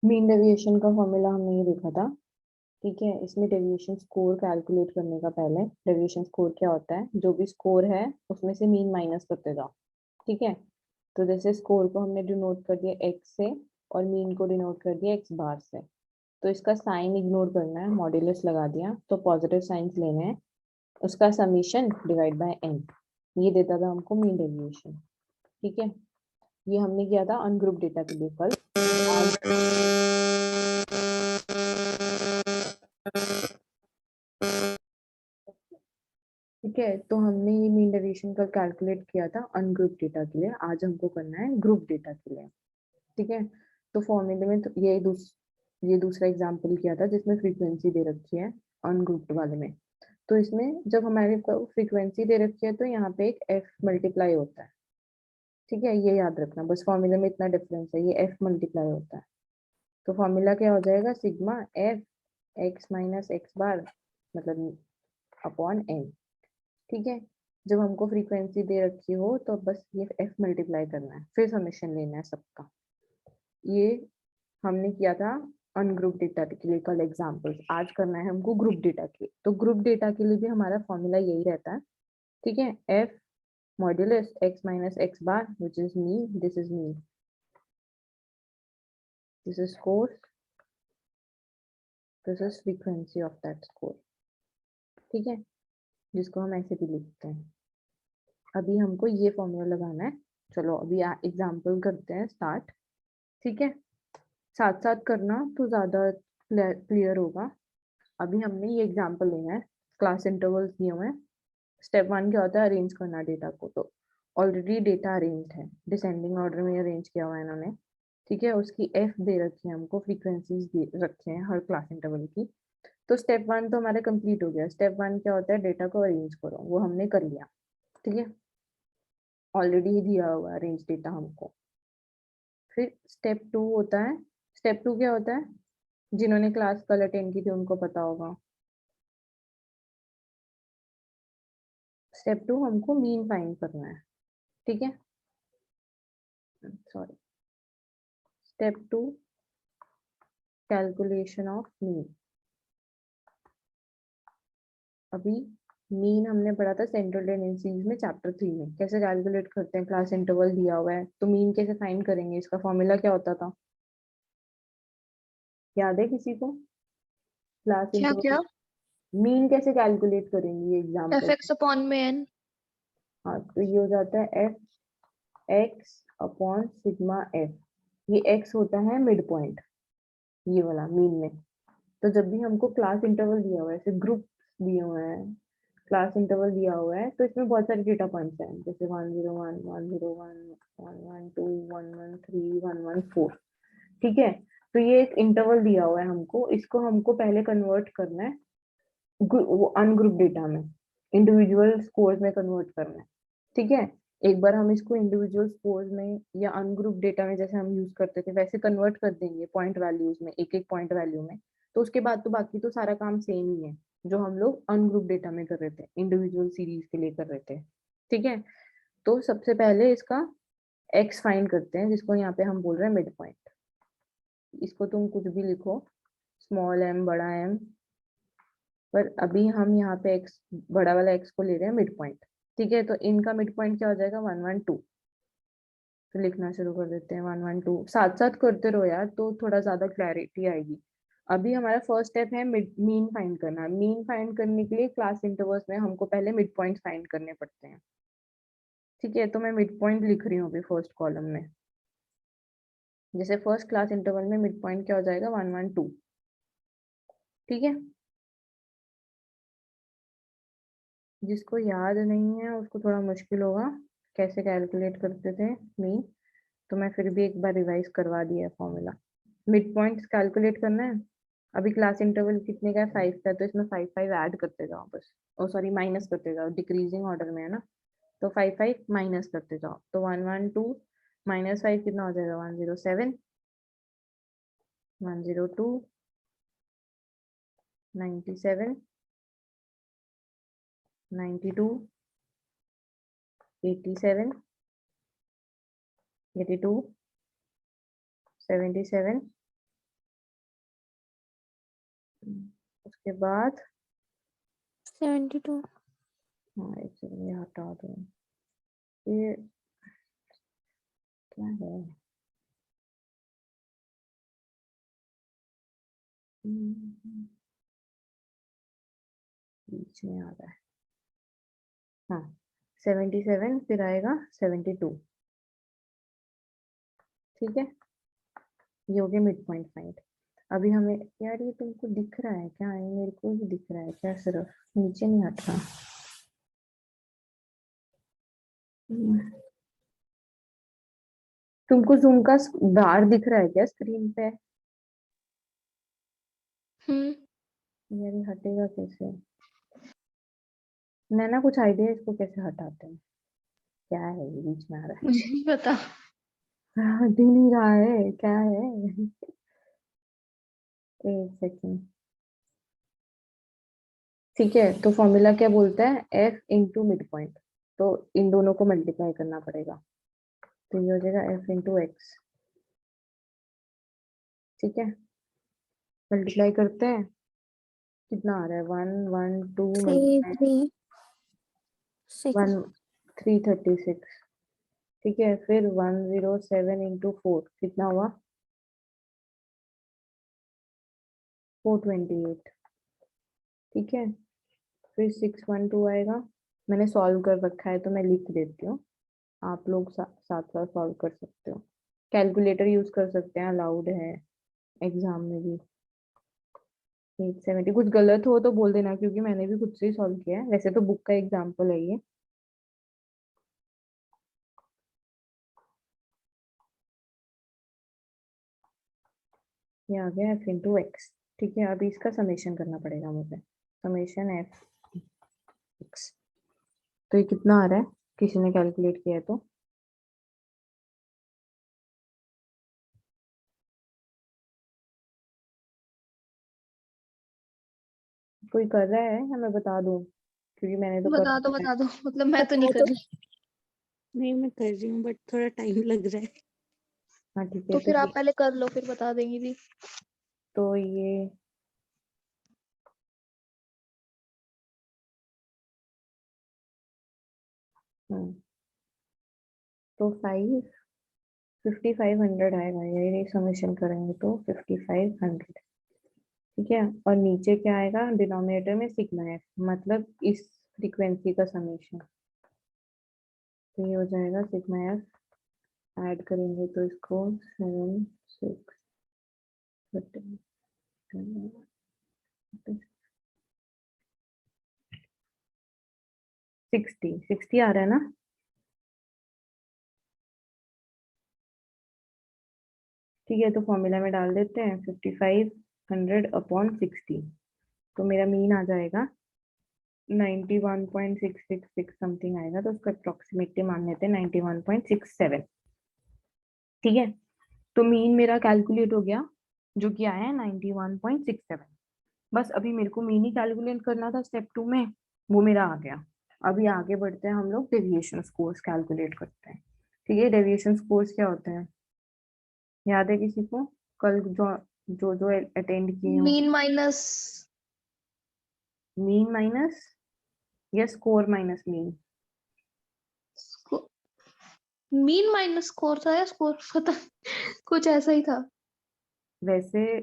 Mean deviation का formula हमने ये देखा था। ठीक है, इसमें डेविएशन स्कोर कैलकुलेट करने का पहले डेविएशन स्कोर क्या होता है, जो भी स्कोर है उसमें से मीन माइनस करते जाओ। ठीक है, तो जैसे स्कोर को हमने डिनोट कर दिया एक्स से और मीन को डिनोट कर दिया एक्स बार से, तो इसका साइन इग्नोर करना है, मॉड्यूलस लगा दिया तो पॉजिटिव साइंस लेने हैं, उसका समीशन डिवाइड बाय एन, ये देता था हमको मीन डेविएशन। ठीक है, ये हमने किया था अनग्रुप डेटा के लिए कल। ठीक है, तो हमने ये मीन डेविएशन का कैलकुलेट किया था अनग्रुप डेटा के लिए, आज हमको करना है ग्रुप डेटा के लिए। ठीक है, तो फॉर्मूले में तो ये दूसरा एग्जांपल किया था जिसमें फ्रीक्वेंसी दे रखी है अनग्रुप्ड वाले में। तो इसमें जब हमारे को फ्रीक्वेंसी दे रखी है तो यहाँ पे एक एफ मल्टीप्लाई होता है। ठीक है, ये याद रखना, बस फॉर्मूले में इतना डिफरेंस है, ये एफ मल्टीप्लाई होता है। तो फॉर्मूला क्या हो जाएगा, sigma F x minus x bar मतलब अपॉन एन। ठीक है, जब हमको फ्रीक्वेंसी दे रखी हो तो बस ये एफ मल्टीप्लाई करना है, फिर समेशन लेना है सबका। ये हमने किया था अनग्रुप डेटा के लिए कल एग्जांपल्स, आज करना है हमको ग्रुप डेटा के। तो ग्रुप डेटा के लिए भी हमारा फॉर्मूला यही रहता है। ठीक है, F modulus x minus x bar which is mean, this is mean, this is score, this is frequency of that score. ठीक है, जिसको हम ऐसे भी लिखते हैं। अभी हमको ये फॉर्मूला लगाना है। चलो अभी एग्जाम्पल करते हैं स्टार्ट। ठीक है, साथ साथ करना तो ज़्यादा क्लियर होगा। अभी हमने ये एग्जाम्पल लेना है, क्लास इंटरवल्स दिए हुए हैं। स्टेप 1 क्या होता है, अरेंज करना डेटा को। तो ऑलरेडी डेटा अरेंज है, डिसेंडिंग ऑर्डर में अरेंज किया हुआ है इन्होंने। ठीक है, उसकी एफ दे रखी है हमको, फ्रीक्वेंसीज दे रखे हैं हर क्लास इंटरवल की। तो स्टेप 1 तो हमारा कंप्लीट हो गया। स्टेप 1 क्या होता है, डेटा को अरेंज करो, वो हमने कर लिया। ठीक है, ऑलरेडी ही दिया हुआ अरेंज डेटा हमको। फिर स्टेप 2 होता है। स्टेप 2 क्या होता है, जिन्होंने क्लास कल अटेंड की थी उनको पता होगा। स्टेप 2 हमको मीन फाइंड करना है। ठीक है, sorry, step 2 calculation of mean. अभी मीन हमने पढ़ा था सेंट्रल टेंडेंसीज में चैप्टर 3 में, कैसे कैलकुलेट करते हैं, क्लास इंटरवल दिया हुआ है तो मीन कैसे फाइंड करेंगे, इसका फॉर्मूला क्या होता था, याद है किसी को, क्लास क्या इंटरवल क्या मीन कैसे कैलकुलेट करेंगे, ये एफ एग्जांपल। एक्स अपॉन में एन। हाँ, तो ये हो जाता है F X upon sigma F. ये एक्स होता है मिड पॉइंट, ये वाला मीन में। तो जब भी हमको क्लास इंटरवल दिया हुआ है, ऐसे ग्रुप दिए हुए हैं, क्लास इंटरवल दिया हुआ है, तो इसमें बहुत सारे डेटा पॉइंट्स हैं, जैसे 101 101 112 113 114। ठीक है, तो ये एक इंटरवल दिया हुआ है हमको, इसको हमको पहले कन्वर्ट करना है अनग्रुप डेटा में, इंडिविजुअल स्कोर्स में कन्वर्ट करना है। ठीक है, एक बार हम इसको इंडिविजुअल स्कोर्स में या अनग्रुप डेटा में जैसे हम यूज करते थे वैसे कन्वर्ट कर देंगे पॉइंट वैल्यूज में, एक एक पॉइंट वैल्यू में। तो उसके बाद तो बाकी तो सारा काम सेम ही है जो हम लोग अनग्रुप डेटा में कर रहे थे, इंडिविजुअल सीरीज के लिए कर रहे थे। ठीक है, तो सबसे पहले इसका एक्स फाइंड करते हैं, जिसको यहाँ पे हम बोल रहे हैं मिड पॉइंट। इसको तुम कुछ भी लिखो, स्मॉल एम बड़ा एम, पर अभी हम यहाँ पे एक्स, बड़ा वाला एक्स को ले रहे हैं मिड पॉइंट। ठीक है, तो इनका मिड पॉइंट क्या हो जाएगा, 112। तो लिखना शुरू कर देते हैं 112, साथ साथ करते रहो यार तो थोड़ा ज्यादा क्लैरिटी आएगी। अभी हमारा फर्स्ट स्टेप है मीन फाइंड करना। मीन फाइंड करने के लिए क्लास इंटरवल्स में हमको पहले मिड पॉइंट फाइंड करने पड़ते हैं। ठीक है, तो मैं मिड पॉइंट लिख रही हूँ अभी फर्स्ट कॉलम में। जैसे फर्स्ट क्लास इंटरवल में मिड पॉइंट क्या हो जाएगा, 112। ठीक है, जिसको याद नहीं है उसको थोड़ा मुश्किल होगा कैसे कैलकुलेट करते थे मीन, तो मैं फिर भी एक बार रिवाइज करवा दिया है फॉर्मूला। मिड पॉइंट्स कैलकुलेट करना है। अभी क्लास इंटरवल कितने का है, 5 का है, तो इसमें 5 ऐड करते जाओ बस। ओ सॉरी, माइनस करते जाओ, डिक्रीजिंग ऑर्डर में है ना, तो 5 माइनस करते जाओ, तो 112 माइनस 5 कितना हो जाएगा, 107 102 97 92 87 82 77 उसके बाद 72। हाँ ये हटा दो, ये क्या है? बीच में आ रहा है। हाँ 77 फिर आएगा 72। ठीक है, ये हो गया मिड पॉइंट फाइंड। अभी हमें यार ये तुमको दिख रहा है क्या? है मेरे को ही दिख रहा है क्या? सिर्फ नीचे नहीं हट रहा। तुमको जूम का बार दिख रहा है क्या स्क्रीन पे? यार ये हटेगा कैसे? नैना कुछ आइडिया इसको कैसे हटाते हैं? क्या है ये बीच में आ रहा मुझे नहीं पता। है? हट ही नहीं रहा है, क्या है? एक सेकेंड। ठीक है, तो फॉर्मूला क्या बोलता है? F into mid point. तो इन दोनों को मल्टीप्लाई करना पड़ेगा, तो ये हो जाएगा एफ इंटू एक्स। ठीक है, मल्टीप्लाई करते हैं, कितना आ रहा है? 112 मल्टीप्लाई 336। 1336। ठीक है, फिर 107 इंटू 4 कितना हुआ? 428। ठीक है, फिर 612 आएगा। मैंने सॉल्व कर रखा है तो मैं लिख देती हूँ, आप लोग साथ साथ सॉल्व कर सकते हो। कैलकुलेटर यूज कर सकते हैं, अलाउड है एग्जाम में भी। 870 कुछ गलत हो तो बोल देना, क्योंकि मैंने भी खुद से ही सॉल्व किया है, वैसे तो बुक का एग्जाम्पल है ये। आ गया एफ इंटू एक्स। ठीक है, अभी इसका समेशन करना पड़ेगा मुझे। समेशन एफ एक्स, तो ये कितना आ रहा है? किसी ने कैलकुलेट किया है तो? कोई कर रहा है या मैं बता दूं? क्योंकि मैंने तो कर रखा है। बता दो, मतलब मैं तो नहीं बता कर दो। रही। नहीं मैं कर रही हूँ बट थोड़ा टाइम लग रहा है। हाँ ठीक है, तो फिर आप पहले कर लो, फिर बता देंगी दी। तो ये तो 5500 आएगा, ये समेशन करेंगे तो 5500। ठीक है, और नीचे क्या आएगा डिनोमिनेटर में? सिग्मा एफ, मतलब इस फ्रीक्वेंसी का समेशन। तो ये हो जाएगा सिग्मा एफ, ऐड करेंगे तो इसको 7 6 60 आ रहा है ना? ठीक है, तो फॉर्मूला में डाल देते हैं 5500 अपॉन 60। तो मेरा मीन आ जाएगा 91.666 समथिंग आएगा, तो उसका अप्रोक्सीमेटली मान लेते हैं 91.67। ठीक है, तो मीन मेरा कैलकुलेट हो गया, जो कि आया है 91.67। बस अभी मेरे को मीन ही कैलकुलेट करना था स्टेप 2 में, वो मेरा आ गया। अभी आगे बढ़ते हैं, हम लोग डेविएशन स्कोर्स कैलकुलेट करते हैं। ठीक है, डेविएशन स्कोर्स क्या होते हैं? याद है किसी को? कल जो जो जो अटेंड किए हो? मीन माइनस मीन माइनस या स्कोर माइनस मीन? स्कोर था या स्कोर पता कुछ ऐसा ही था। वैसे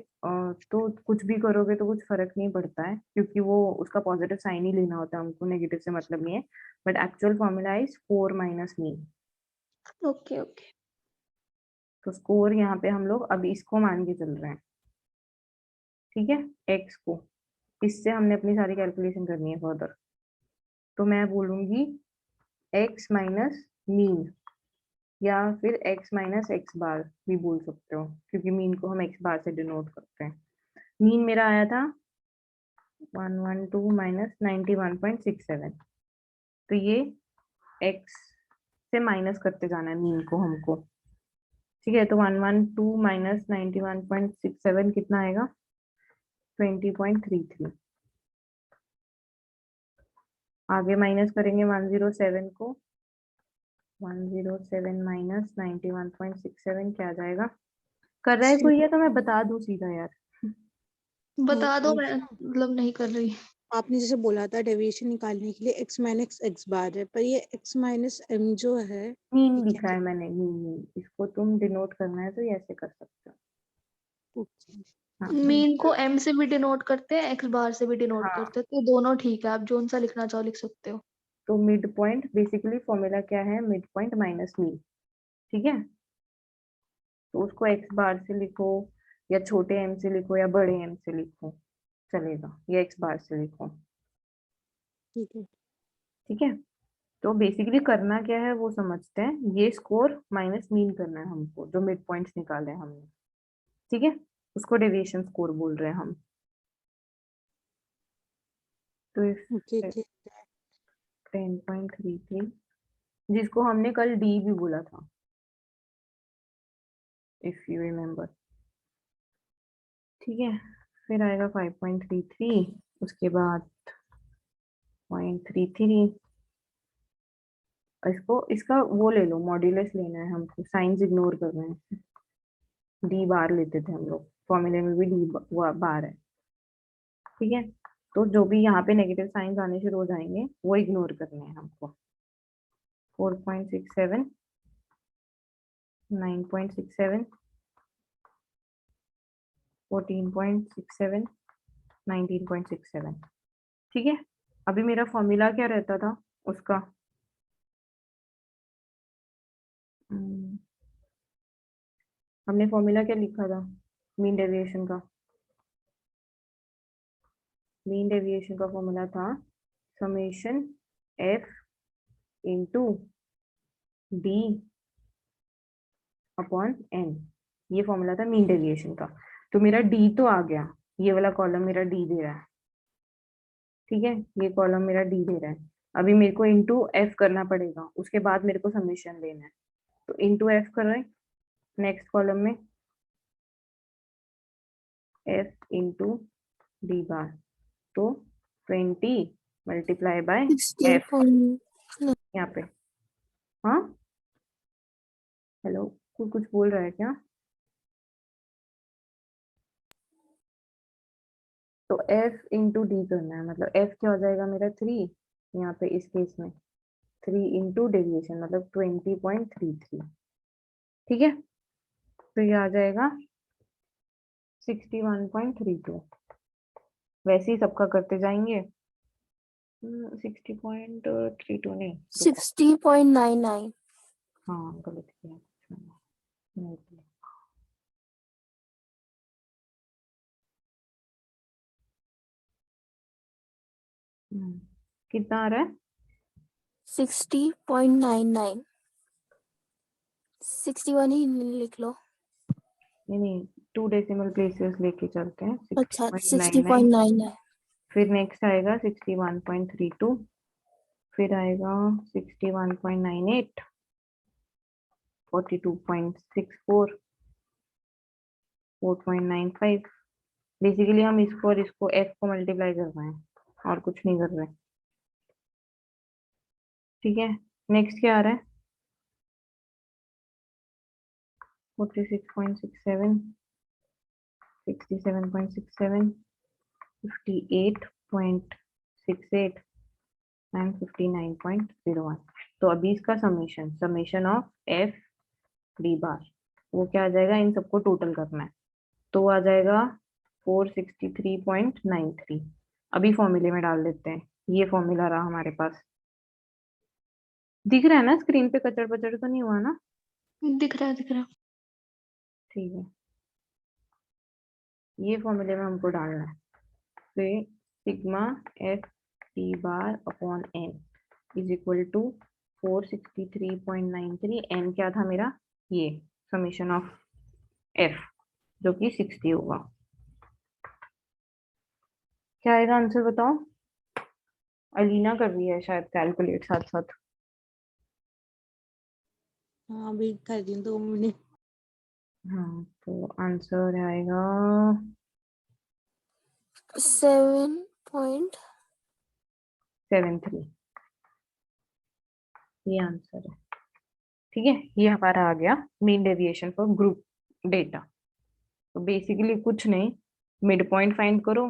तो कुछ भी करोगे तो कुछ फर्क नहीं पड़ता है, क्योंकि वो उसका पॉजिटिव साइन ही लेना होता है हमको, नेगेटिव से मतलब नहीं है। But actual formula is score minus mean. Okay okay. तो स्कोर यहाँ पे हम लोग अभी इसको मान के चल रहे हैं। ठीक है, एक्स को, इससे हमने अपनी सारी कैलकुलेशन करनी है फर्दर। तो मैं बोलूंगी एक्स माइनस मीन, या फिर एक्स माइनस एक्स बार भी बोल सकते हो, क्योंकि मीन को हम एक्स बार से डिनोट करते हैं। मीन मेरा आया था 112 माइनस 91.67। तो ये एक्स से माइनस करते जाना है मीन को हमको। ठीक है, तो 112 माइनस 91.67 कितना आएगा? 20.33। आगे माइनस करेंगे 107 को। 107 माइनस 91.67 क्या आ जाएगा? कर रहा है कोई, या तो मैं बता दूं सीधा यार? बता दो, और मैं मतलब नहीं कर रही। आपने जैसे बोला था डेविएशन निकालने के लिए x माइनस एक्स बार है, पर ये x माइनस m जो है मीन ये क्या लिखा है मैंने, मीन, इसको तुम डिनोट करना है तो ये ऐसे कर सकते हो। ओके। हाँ मीन को m से भी डिनोट करते हैं, x बार से भी डिनोट हाँ, करते हैं, तो दोनों ठीक है, आप जोन सा लिखना चाहो लिख सकते हो। तो मिड पॉइंट बेसिकली फॉर्मूला क्या है, मिड पॉइंट माइनस मीन, ठीक है। तो उसको एक्स बार से लिखो, या छोटे एम से लिखो, या बड़े एम से लिखो, चलेगा, या एक्स बार से लिखो, ठीक है। ठीक है। तो बेसिकली करना क्या है वो समझते हैं, ये स्कोर माइनस मीन करना है हमको, जो मिड पॉइंट्स निकाले हैं हमने, ठीक है, उसको डेविएशन स्कोर बोल रहे हैं हम। तो इस ओके ठीक है। 10.33, जिसको हमने कल डी भी बोला था, इफ यू रिमेम्बर, ठीक है। फिर आएगा 5.33, उसके बाद 0.33, इसको इसका वो ले लो, मॉड्यूलस लेना है हमको, साइंस इग्नोर कर रहे हैं, डी बार लेते थे हम लोग, फॉर्मूले में भी डी बार है, ठीक है। तो जो भी यहाँ पे नेगेटिव साइंस आने शुरू हो जाएंगे वो इग्नोर करने हैं हमको। 4.67, 9.67, 14.67, 19.67, ठीक है। अभी मेरा फॉर्मूला क्या रहता था उसका, हम्म, हमने फॉर्मूला क्या लिखा था मीन डेविएशन का, मीन डेविएशन का फॉर्मूला था summation F into D upon N, ये फॉर्मूला था मीन डेविएशन का। तो मेरा डी तो आ गया, ये वाला कॉलम मेरा डी दे रहा है, ठीक है, ये कॉलम मेरा डी दे रहा है। अभी मेरे को इंटू एफ करना पड़ेगा, उसके बाद मेरे को समेशन लेना है, तो इंटू एफ कर रहे हैं नेक्स्ट कॉलम में, एफ इंटू डी बार, तो 20 मल्टीप्लाई बाय एफ, यहाँ पे, हाँ, हेलो, कोई कुछ बोल रहा है क्या? तो एफ इंटू डी करना है, मतलब एफ क्या हो जाएगा मेरा 3, यहाँ पे इस केस में 3 इंटू डेविएशन मतलब 20.33, ठीक है। तो ये आ जाएगा 61.32, वैसे ही सबका करते जाएंगे। 60.32 नहीं, रुको, 60.99। हाँ गलत किया, नहीं किया। कितना आ रहा है? 60.99। 61 ही लिख लो। नहीं, 2 डेसिमल प्लेसेस लेके चलते हैं, अच्छा 60.99, 60.99। फिर नेक्स्ट आएगा 61.32, फिर आएगा 61.98, 42.64, 4.95। बेसिकली हम इसको और इसको एफ को मल्टीप्लाई कर रहे हैं और कुछ नहीं कर रहे, ठीक है। नेक्स्ट क्या आ रहा है? 46.67, 67.67, 58.68 एंड 59.01। तो अभी इसका summation, summation of F D बार, वो क्या आ जाएगा, इन सबको टोटल करना है, तो आ जाएगा 463.93। अभी फॉर्मूले में डाल देते हैं, ये फॉर्मूला रहा हमारे पास, दिख रहा है ना स्क्रीन पे, कचड़ पचड़ तो नहीं हुआ ना? दिख रहा है, दिख रहा है। ठीक है, ये फॉर्मूले में हमको डालना है, फिर sigma F T bar upon N is equal to 463.93, N क्या था मेरा, ये समेशन ऑफ एफ, जो कि 60 होगा। क्या आएगा आंसर बताओ? अलीना कर रही है शायद कैलकुलेट साथ साथ। हाँ अभी कर दी 2 मिनट। हाँ, तो आंसर आएगा 7.73, ये आंसर है, ठीक है। ये हमारा आ गया mean deviation for group data. तो बेसिकली कुछ नहीं, मिड पॉइंट फाइंड करो,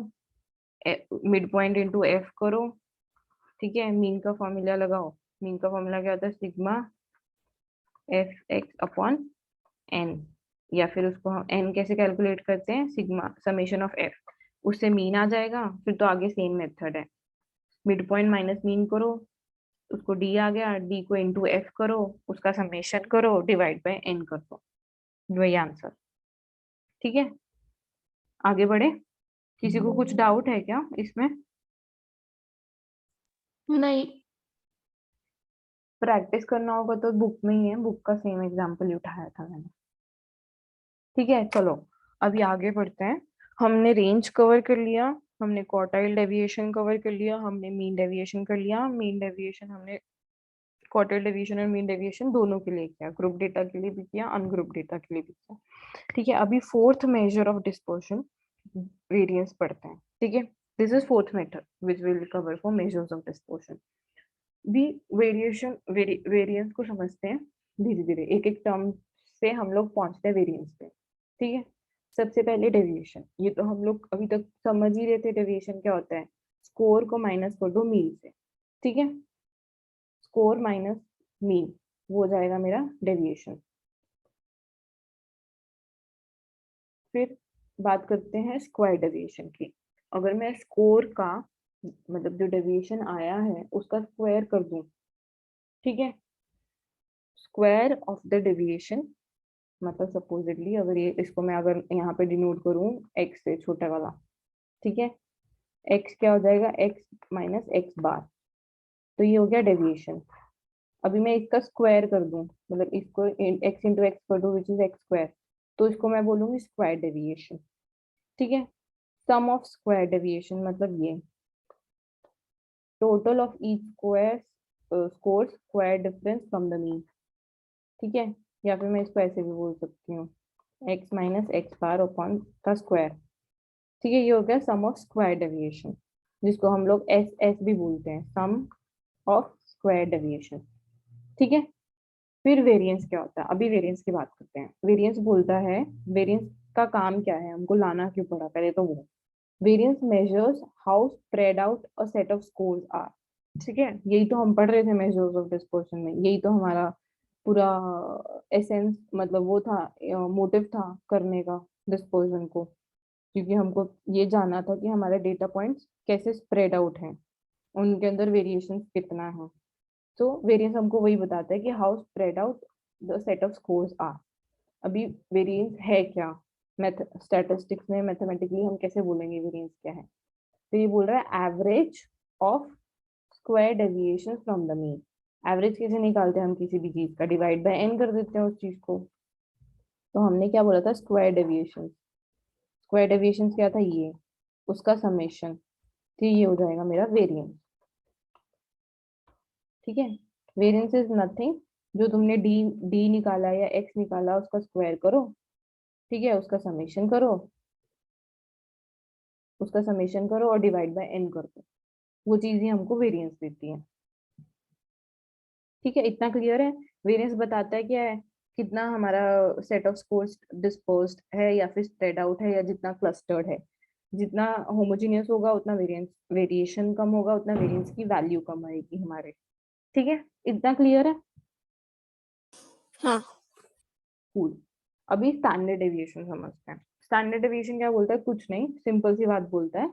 मिड पॉइंट इंटू एफ करो, ठीक है। मीन का फॉर्मूला लगाओ, मीन का फॉर्मूला क्या होता है, sigma F X upon N, या फिर उसको हम एन कैसे कैलकुलेट करते हैं, सिग्मा समेशन ऑफ एफ, उससे मीन आ जाएगा। फिर तो आगे सेम मेथड है, मिड पॉइंट माइनस मीन करो, उसको डी आ गया, डी को इंटू एफ करो, उसका समेशन करो, डिवाइड बाय एन कर दो, वही आंसर। ठीक है, आगे बढ़े। किसी को कुछ डाउट है क्या इसमें? नहीं। प्रैक्टिस करना होगा तो बुक में ही है, बुक का सेम एग्जांपल ही उठाया था मैंने। ठीक है, चलो अभी आगे बढ़ते हैं। हमने रेंज कवर कर लिया, हमने क्वार्टाइल डेविएशन कवर कर लिया, हमने मीन डेविएशन कर लिया। मीन डेविएशन हमने क्वार्टाइल डेविएशन और मीन डेविएशन दोनों के लिए किया, ग्रुप डेटा के लिए भी किया, अनग्रुप डेटा के लिए भी किया। ठीक है, अभी fourth measure of dispersion variance पढ़ते हैं। ठीक है, this is fourth method which will cover for measures of dispersion. भी वेरिएंस को समझते हैं धीरे धीरे, एक एक टर्म से हम लोग पहुंचते हैं वेरिएंस पे। ठीक है, सबसे पहले डेविएशन, ये तो हम लोग अभी तक समझ ही रहे थे। डेविएशन क्या होता है, स्कोर को माइनस कर दो मीन से। ठीक है, स्कोर माइनस मीन, वो हो जाएगा मेरा डेविएशन। फिर बात करते हैं स्क्वायर डेविएशन की। अगर मैं स्कोर का मतलब जो डेविएशन आया है उसका स्क्वायर कर दूं, ठीक है, स्क्वायर ऑफ द डेविएशन, मतलब सपोजिटली अगर ये इसको मैं अगर यहाँ पे डिनोट करूँ x से, छोटा वाला, ठीक है, x क्या हो जाएगा, x माइनस एक्स बार, तो ये हो गया डेविएशन। अभी मैं इसका स्क्वायर कर दूं, मतलब इसको x इंटू एक्स कर दूं विच इज एक्स स्क्वायर, तो इसको मैं बोलूंगी स्क्वायर डेविएशन। ठीक है, सम ऑफ स्क्वायर डेविएशन मतलब ये total of each square score square difference from the mean. ठीक है, या फिर मैं इसको ऐसे भी बोल सकती हूँ x minus x bar upon का स्क्वायर। ठीक है, ये हो गया सम ऑफ स्क्वायर डेविएशन, जिसको हम लोग एस एस भी बोलते हैं, सम ऑफ स्क्वायर डेविएशन। ठीक है, फिर वेरिएंस क्या होता है, अभी वेरिएंस की बात करते हैं। वेरिएंस बोलता है, वेरिएंस का काम क्या है, हमको लाना क्यों पड़ा, पहले तो वो variance measures how spread out a set of scores are. ठीक है, यही तो हम पढ़ रहे थे मेजर्स ऑफ डिस्पर्शन में, यही तो हमारा पूरा एसेंस मतलब वो था, मोटिव था करने का डिस्पर्शन को, क्योंकि हमको ये जानना था कि हमारे डेटा पॉइंट्स कैसे स्प्रेड आउट हैं, उनके अंदर वेरिएशन कितना है। तो वेरिएंस हमको वही बताता है कि how spread out the set of scores are. अभी वेरिएंस है क्या, मैथ स्टैटिस्टिक्स में मैथमेटिकली हम कैसे बोलेंगे वेरिएंस क्या है, तो ये बोल रहा है average of square deviation from the mean. Average कैसे निकालते हैं हम किसी भी चीज का, डिवाइड बाय एन कर देते हैं उस चीज को। तो हमने क्या बोला था, स्क्वायर डेविएशन, स्क्वायर डेविएशन क्या था, ये उसका समेशन, तो ये हो जाएगा मेरा वेरिएंस। ठीक है, वेरिएंस इज नथिंग, जो तुमने डी डी निकाला या एक्स निकाला उसका स्क्वायर करो, ठीक है, उसका समेशन करो, उसका समेशन करो और डिवाइड बाय एन कर दो, वो चीज ही हमको वेरिएंस देती है। ठीक है, इतना क्लियर है। वेरिएंस बताता है क्या है, कितना हमारा सेट ऑफ स्कोर्स डिस्पर्स्ड है या फिर स्प्रेड आउट है, या जितना क्लस्टर्ड है। जितना होमोजीनियस होगा उतना वेरिएंस वेरिएशन कम होगा, उतना वेरिएंस की वैल्यू कम आएगी हमारे। ठीक है, इतना क्लियर है। हाँ। कूल, अभी स्टैंडर्ड डेविएशन समझते हैं। स्टैंडर्ड डेविएशन क्या बोलता है, कुछ नहीं, सिंपल सी बात बोलता है,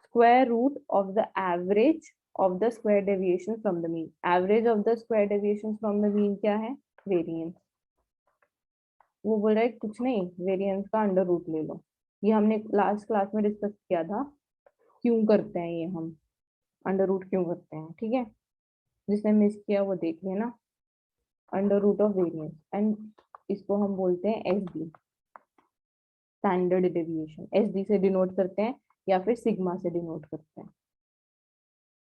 square root of the average of the square deviation from the mean. Average of the square deviation from the mean क्या है, वेरिएंस। वो बोल रहा है कुछ नहीं, वेरिएंस का अंडर रूट ले लो। ये हमने लास्ट क्लास में डिस्कस किया था, क्यों करते हैं ये हम, अंडर रूट क्यों करते हैं। ठीक है, जिसने मिस किया वो देख लेना, under root of variance, and इसको हम बोलते हैं S D, standard deviation. S D से डिनोट करते हैं या फिर सिग्मा से डिनोट करते हैं।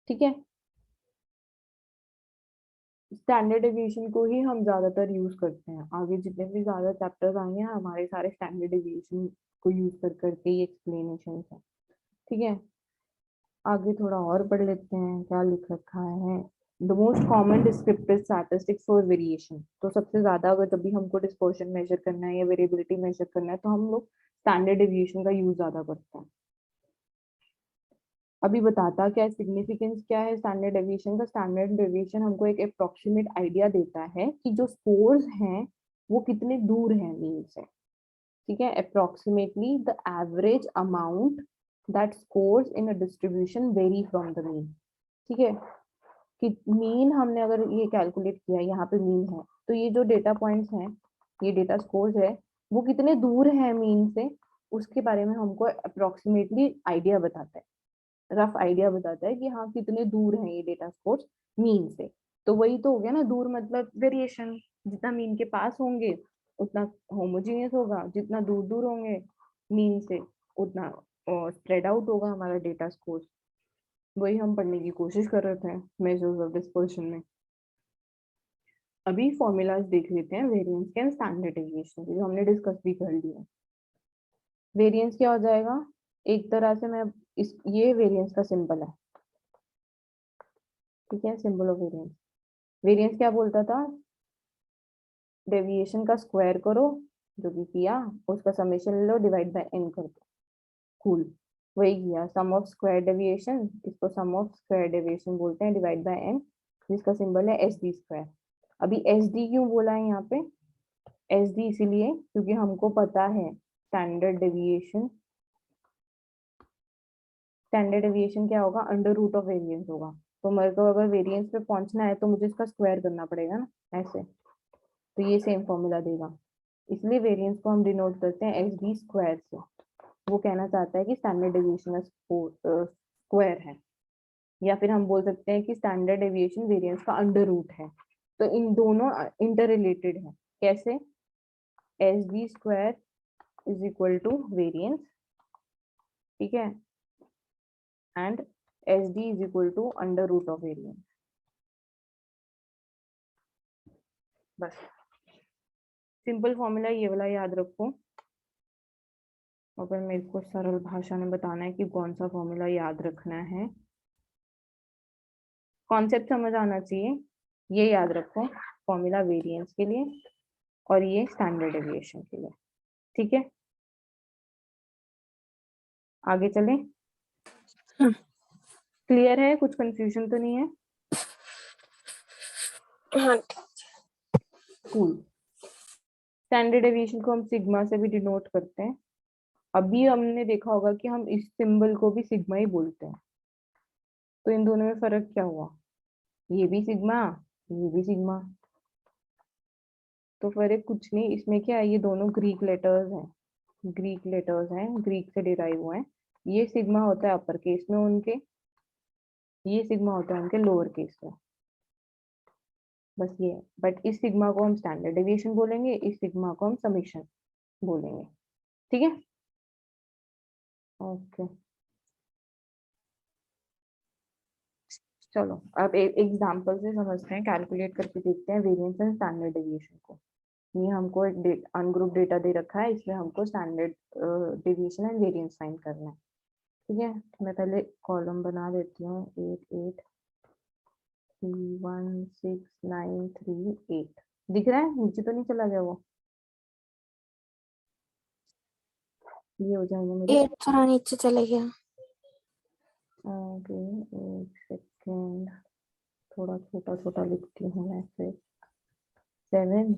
ठीक है, स्टैंडर्ड डेविएशन को ही हम ज्यादातर यूज करते हैं, आगे जितने भी ज्यादा चैप्टर्स आएंगे हमारे सारे स्टैंडर्ड डेविएशन को यूज कर करके ही एक्सप्लेनेशन है। ठीक है, आगे थोड़ा और पढ़ लेते हैं क्या लिख रखा है। The most common descriptive statistics for variation, तो सबसे ज्यादा अगर कभी हमको डिस्पर्शन मेजर करना है या वेरिएबिलिटी मेजर करना है तो हम लोग स्टैंडर्ड डेविएशन का यूज ज्यादा करते हैं। अभी बताता क्या है, सिग्निफिकेंस क्या है स्टैंडर्ड डेविएशन का। स्टैंडर्ड डेविएशन हमको एक अप्रोक्सीमेट आइडिया देता है कि जो स्कोर्स हैं वो कितने दूर हैं मीन से। ठीक है, approximately the average amount that scores in a distribution very from the mean. ठीक है, कि मीन हमने अगर ये कैलकुलेट किया, यहाँ पे मीन है, तो ये जो डेटा पॉइंट्स हैं, ये डेटा स्कोर्स है, वो कितने दूर है मीन से, उसके बारे में हमको अप्रोक्सीमेटली आइडिया बताता है, रफ आइडिया बताता है कि हाँ कितने दूर हैं ये डेटा स्कोर्स मीन से। तो वही तो हो गया ना, दूर मतलब वेरिएशन, जितना मीन के पास होंगे उतना होमोजीनियस होगा, जितना दूर दूर होंगे मीन से उतना स्प्रेड आउट होगा हमारा डेटा स्कोर्स। वही हम पढ़ने की कोशिश कर रहे थे मेजर्स ऑफ डिस्पर्शन में। अभी फॉर्मूलाज देख लेते हैं वेरिएंस के एंड स्टैंडर्ड डेविएशन के, जो हमने डिस्कस भी कर लिया। वेरिएंस क्या हो जाएगा, एक तरह से मैं ये वेरिएंस का सिंबल है। ठीक है, सिंबल ऑफ वेरिएंस। वेरिएंस क्या बोलता था, डेविएशन का स्क्वायर करो, जो कि किया, उसका समेशन ले लो, डिवाइड बाय एन कर दो, कूल। वही किया, सम ऑफ स्क्वायर डेविएशन, इसको सम ऑफ स्क्वायर डेविएशन बोलते हैं, डिवाइड बाय एन, जिसका सिंबल है एस डी स्क्वायर। अभी एस डी क्यों बोला है यहाँ पे, एस डी इसीलिए क्योंकि हमको पता है स्टैंडर्ड डेविएशन, स्टैंडर्ड डेविएशन क्या होगा, अंडर रूट ऑफ वेरिएंस होगा। तो मेरे को अगर वेरिएंस पे पहुंचना है तो मुझे इसका स्क्वायर करना पड़ेगा ना, ऐसे। तो ये सेम फॉर्मूला देगा, इसलिए वेरिएंस को हम डिनोट करते हैं एस डी स्क्वायर से। वो कहना चाहता है कि स्टैंडर्ड डेविएशन स्क्वायर है, या फिर हम बोल सकते हैं कि स्टैंडर्ड डेविएशन वेरिएंस का अंडर रूट है। तो इन दोनों इंटर रिलेटेड है। कैसे, S D square is equal to variance, ठीक है, and S D is equal to under root of variance. बस सिंपल फॉर्मूला ये वाला याद रखो, और फिर मेरे को सरल भाषा में बताना है कि कौन सा फॉर्मूला याद रखना है। कॉन्सेप्ट समझ आना चाहिए, ये याद रखो, फॉर्मूला वेरिएंस के लिए और ये स्टैंडर्ड डेविएशन के लिए। ठीक है, आगे चलें। हाँ। क्लियर है, कुछ कंफ्यूजन तो नहीं है? हाँ। कूल। स्टैंडर्ड डेविएशन को हम सिग्मा से भी डिनोट करते हैं। अभी हमने देखा होगा कि हम इस सिंबल को भी सिग्मा ही बोलते हैं। तो इन दोनों में फर्क क्या हुआ, ये भी सिग्मा, ये भी सिग्मा। तो फर्क कुछ नहीं, इसमें क्या है, ये दोनों ग्रीक लेटर्स हैं, ग्रीक लेटर्स हैं, ग्रीक से डिराइव हुए हैं। ये सिग्मा होता है अपर केस में उनके, ये सिग्मा होता है उनके लोअर केस में, बस ये है। बट इस सिग्मा को हम स्टैंडर्ड डेविएशन बोलेंगे, इस सिग्मा को हम समेशन बोलेंगे। ठीक है, ओके। चलो अब एक एग्जांपल से समझते हैं, कैलकुलेट करके देखते हैं वेरिएंस एंड स्टैंडर्ड डेविएशन को। ये हमको एक अनग्रुप डेटा दे रखा है, इसमें हमको standard deviation and variance find करना है। ठीक है, मैं पहले कॉलम बना देती हूँ, 8 8 3 1 6 9 3 8। दिख रहा है, नीचे तो नहीं चला गया वो, ये हो जाएंगे मेरे। 8 थोड़ा नीचे चले गया। ओके, एक सेकेंड, थोड़ा छोटा छोटा लिखती हूँ मैं फिर। 7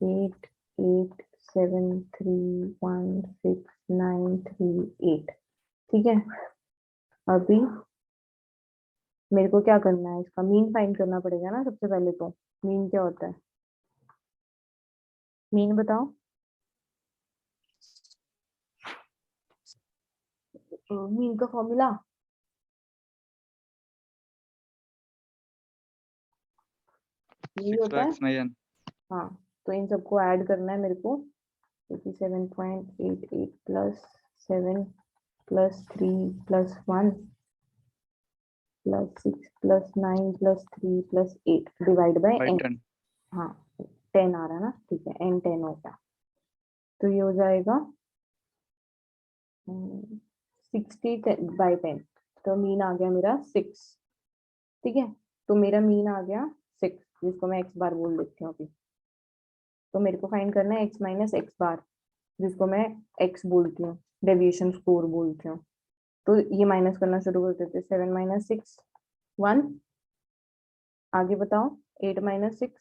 8 8 7 3 1 6 9 3 8। ठीक है, अभी मेरे को क्या करना है, इसका मीन फाइंड करना पड़ेगा ना सबसे पहले। तो मीन क्या होता है, मीन बताओ। मीन का फॉर्मूला यही होता है। 6/9n। हाँ, तो इन सबको ऐड करना है मेरे को, 87.88 plus 7 plus 3 plus 1 plus 6 plus 9 plus 3 plus 8 divide by by N. 10। हाँ 10 आ रहा है ना, ठीक है, एन 10 हो गया। तो ये हो जाएगा 60 बाय 10, तो मीन आ गया मेरा 6। ठीक है, तो मेरा मीन आ गया 6, जिसको मैं एक्स बार बोल देती हूँ अभी। तो मेरे को फाइंड करना है एक्स माइनस एक्स बार, जिसको मैं एक्स बोलती हूँ, डेविएशन स्कोर बोलती हूँ। तो ये माइनस करना शुरू कर देते, 7 माइनस 6 1, आगे बताओ 8 माइनस 6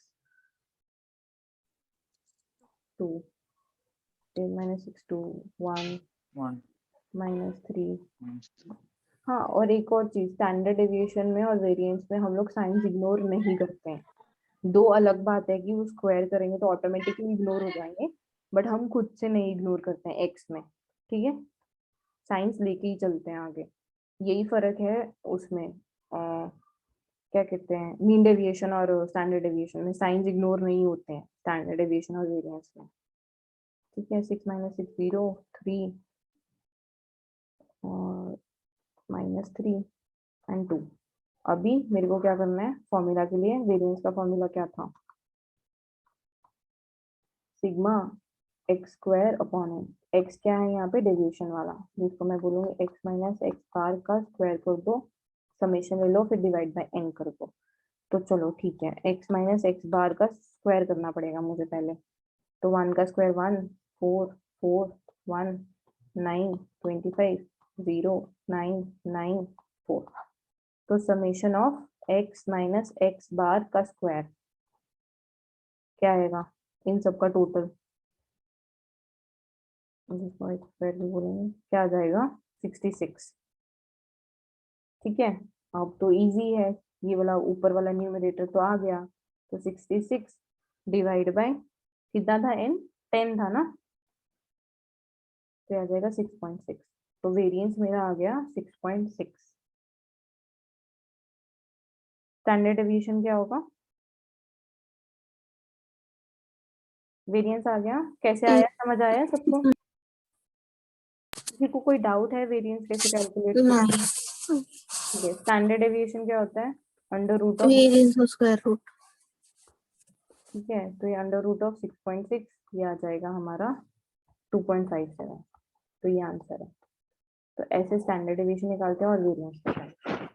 2, 8 माइनस 6 2 1 1 माइनस 3। -3 हाँ, और एक और चीज, स्टैंडर्ड डेविएशन में और वेरिएंस में हम लोग साइंस इग्नोर नहीं करते हैं। दो अलग बात है कि वो स्क्वायर करेंगे तो ऑटोमेटिकली इग्नोर हो जाएंगे, बट हम खुद से नहीं इग्नोर करते हैं एक्स में, ठीक है, साइंस लेके ही चलते हैं आगे। यही फर्क है उसमें, क्या कहते हैं, मीन डेविएशन और स्टैंडर्ड डेविएशन में साइंस इग्नोर नहीं होते हैं, स्टैंडर्ड डेविएशन और वेरिएंस में, ठीक है। 6 माइनस 6 0 3 और -3 एंड 2। अभी मेरे को क्या करना है, फॉर्मूला के लिए वेरिएंस का फॉर्मूला क्या था, sigma X square upon N. X क्या है यहाँ पे, डेविएशन वाला, जिसको मैं बोलूंगी एक्स माइनस एक्स बार का स्क्वायर कर दो, समेशन ले लो, फिर डिवाइड बाय एन कर दो। तो चलो ठीक है, एक्स माइनस एक्स बार का स्क्वायर करना पड़ेगा मुझे पहले। तो 1 का स्क्वायर 1 4 4 1 9 25 0 9 9 4। तो summation of x minus x bar का स्क्वायर क्या आएगा, इन सब का टोटल, जिसको एक्स स्क्वायर भी बोलेंगे, क्या आ जाएगा 66, ठीक है। अब तो इजी है, ये वाला ऊपर वाला न्यूमरेटर तो आ गया, तो 66 डिवाइड बाय कितना था, n 10 था ना, तो आ जाएगा 6.6। तो वेरिएंस मेरा आ गया 6.6। स्टैंडर्ड डेविएशन क्या होगा, वेरिएंस आ गया, कैसे आया, समझ आया सबको, किसी को कोई डाउट है वेरिएंस कैसे कैलकुलेट करते हैं? ठीक है, स्टैंडर्ड डेविएशन क्या होता है, under root of, variance of square root. ठीक है, तो ये अंडर रूट ऑफ 6.6, ये आ जाएगा हमारा 2.57। तो ये आंसर है। तो ऐसे स्टैंडर्ड डेविएशन निकालते हैं और वेरिएंस निकालते हैं,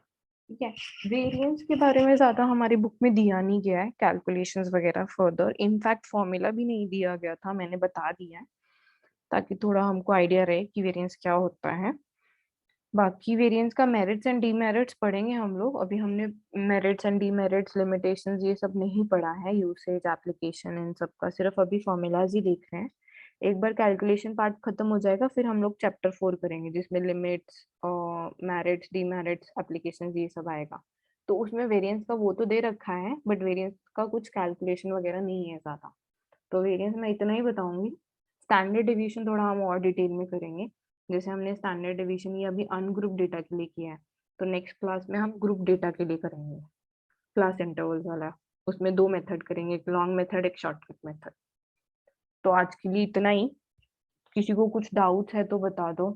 ठीक है। वेरिएंस के बारे में ज्यादा हमारी बुक में दिया नहीं गया है, कैलकुलेशंस वगैरह फर्दर, इनफैक्ट फॉर्मूला भी नहीं दिया गया था, मैंने बता दिया है ताकि थोड़ा हमको आइडिया रहे कि वेरिएंस क्या होता है। बाकी वेरिएंस का मेरिट्स एंड डीमेरिट्स पढ़ेंगे हम लोग, अभी हमने मेरिट्स एंड डीमेरिट्स, लिमिटेशंस, ये सब नहीं पढ़ा है, यूसेज, एप्लीकेशन, इन सब का सिर्फ अभी फॉर्मूलाज ही देख रहे हैं। एक बार कैलकुलेशन पार्ट खत्म हो जाएगा फिर हम लोग चैप्टर 4 करेंगे, जिसमें लिमिट्स, मेरिट्स, डीमेरिट्स, एप्लीकेशन, ये सब आएगा। तो उसमें वेरिएंस का वो तो दे रखा है, बट वेरिएंस का कुछ कैलकुलेशन वगैरह नहीं है ज्यादा, तो वेरिएंस मैं इतना ही बताऊंगी। स्टैंडर्ड डिवीजन थोड़ा हम और डिटेल में करेंगे, जैसे हमने स्टैंडर्ड डिवीजन ये अभी अनग्रुप डेटा के लिए किया है, तो नेक्स्ट क्लास में हम ग्रुप डेटा के लिए करेंगे, क्लास इंटरवल वाला। उसमें 2 मेथड करेंगे, एक लॉन्ग मेथड, एक शॉर्टकट मेथड। तो आज के लिए इतना ही, किसी को कुछ डाउट्स है तो बता दो।